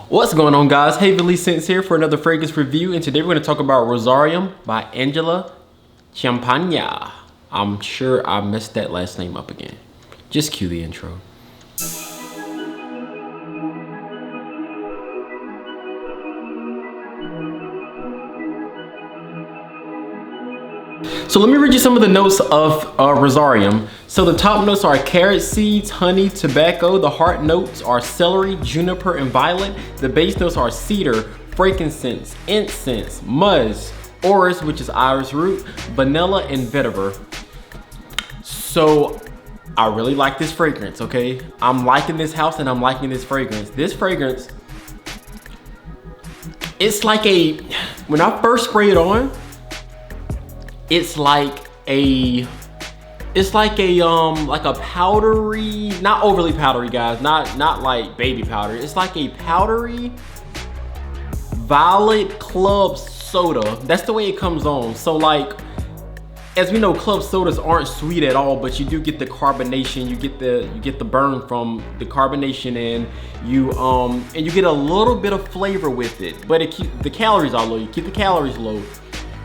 What's going on, guys? HavenLeeScents here for another fragrance review, and today we're going to talk about Rosarium by Ciampagna. I'm sure I messed that last name up again. Just cue the intro. So let me read you some of the notes of Rosarium. So the top notes are carrot seeds, honey, tobacco. The heart notes are celery, juniper, and violet. The base notes are cedar, frankincense, incense, musk, orris, which is iris root, vanilla, and vetiver. So I really like this fragrance, okay? I'm liking this house and I'm liking this fragrance. This fragrance, it's like when I first spray it on, it's like a powdery, not overly powdery, guys, not like baby powder. It's like a powdery violet club soda. That's the way it comes on. So like, as we know, club sodas aren't sweet at all, but you do get the carbonation. You get the burn from the carbonation, and you get a little bit of flavor with it. But the calories are low. You keep the calories low.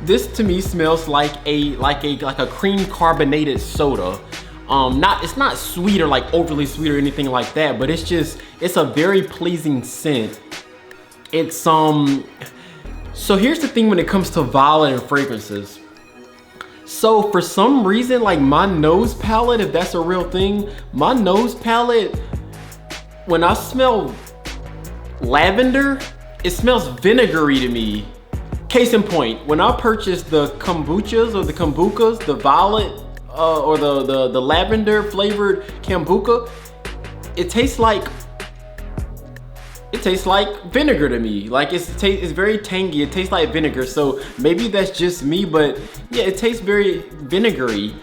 This to me smells like a cream carbonated soda. It's not sweet or like overly sweet or anything like that, but it's a very pleasing scent. It's so here's the thing when it comes to violet and fragrances. So for some reason, like my nose palette, if that's a real thing, my nose palette, when I smell lavender, it smells vinegary to me. Case in point, when I purchased the kombuchas or the kombukas, the violet or the lavender flavored kombucha, it tastes like vinegar to me. Like it's very tangy. It tastes like vinegar. So maybe that's just me, but yeah, it tastes very vinegary.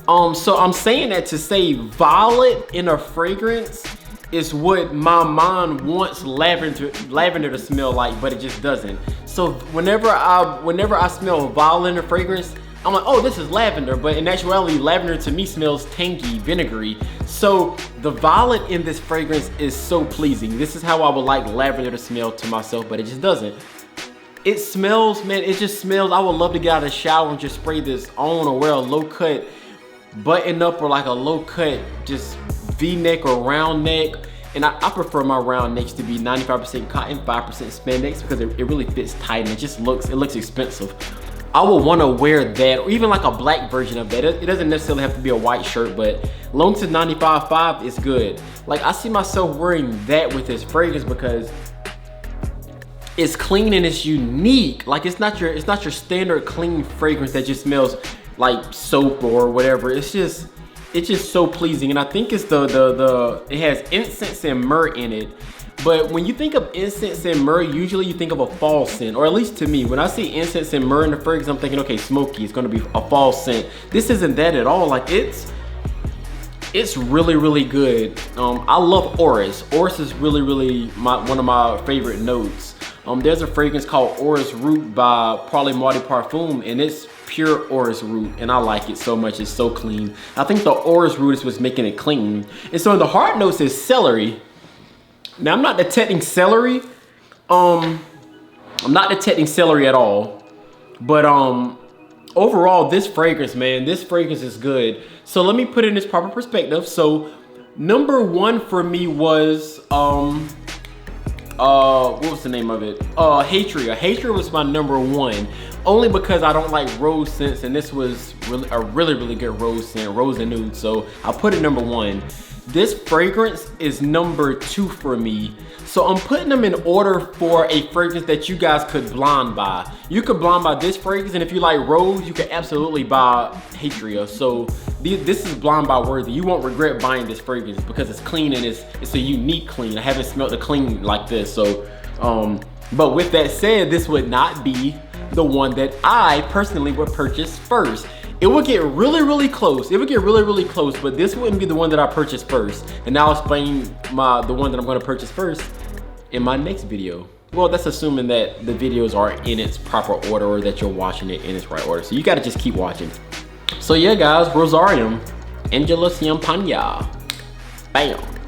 So I'm saying that to say violet in a fragrance is what my mind wants lavender to smell like, but it just doesn't. So whenever I smell violet in a fragrance, I'm like, oh, this is lavender, but in actuality, lavender to me smells tangy, vinegary. So the violet in this fragrance is so pleasing. This is how I would like lavender to smell to myself, but it just doesn't. It smells, man, it just smells. I would love to get out of the shower and just spray this on, or wear a low cut button up, or like a low cut just V-neck or round neck. And I prefer my round necks to be 95% cotton, 5% spandex, because it really fits tight and it looks expensive. I would want to wear that, or even like a black version of that. It doesn't necessarily have to be a white shirt, but long as it's 95.5 is good. Like I see myself wearing that with this fragrance because it's clean and it's unique. Like it's not your standard clean fragrance that just smells like soap or whatever. It's just so pleasing, and I think it's it has incense and myrrh in it. But when you think of incense and myrrh, usually you think of a fall scent, or at least to me, when I see incense and myrrh in the fragrance, I'm thinking, okay, smoky, it's gonna be a fall scent. This isn't that at all. Like it's really, really good. I love orris. Orris is really one of my favorite notes. There's a fragrance called Orris Root by Probably Mardi Parfum, and it's pure orris root, and I like it so much. It's so clean. I think the orris root is what's making it clean. And so the heart notes is celery. Now I'm not detecting celery. I'm not detecting celery at all. But overall, this fragrance, man, this fragrance is good. So let me put it in its proper perspective. So number one for me was what was the name of it? Hatria. Hatria was my number one, only because I don't like rose scents, and this was a really good rose scent, rose and nude. So I put it number one. This fragrance is number two for me. So I'm putting them in order for a fragrance that you guys could blind buy. You could blind buy this fragrance, and if you like rose, you could absolutely buy Hatria. So this is blind buy worthy. You won't regret buying this fragrance because it's clean, and it's a unique clean. I haven't smelled a clean like this. So, but with that said, this would not be the one that I personally would purchase first. It would get really close. It would get really close, but this wouldn't be the one that I purchased first. And now I'll explain the one that I'm gonna purchase first in my next video. Well, that's assuming that the videos are in its proper order, or that you're watching it in its right order. So you gotta just keep watching. So yeah, guys, Rosarium, Ciampagna. Bam.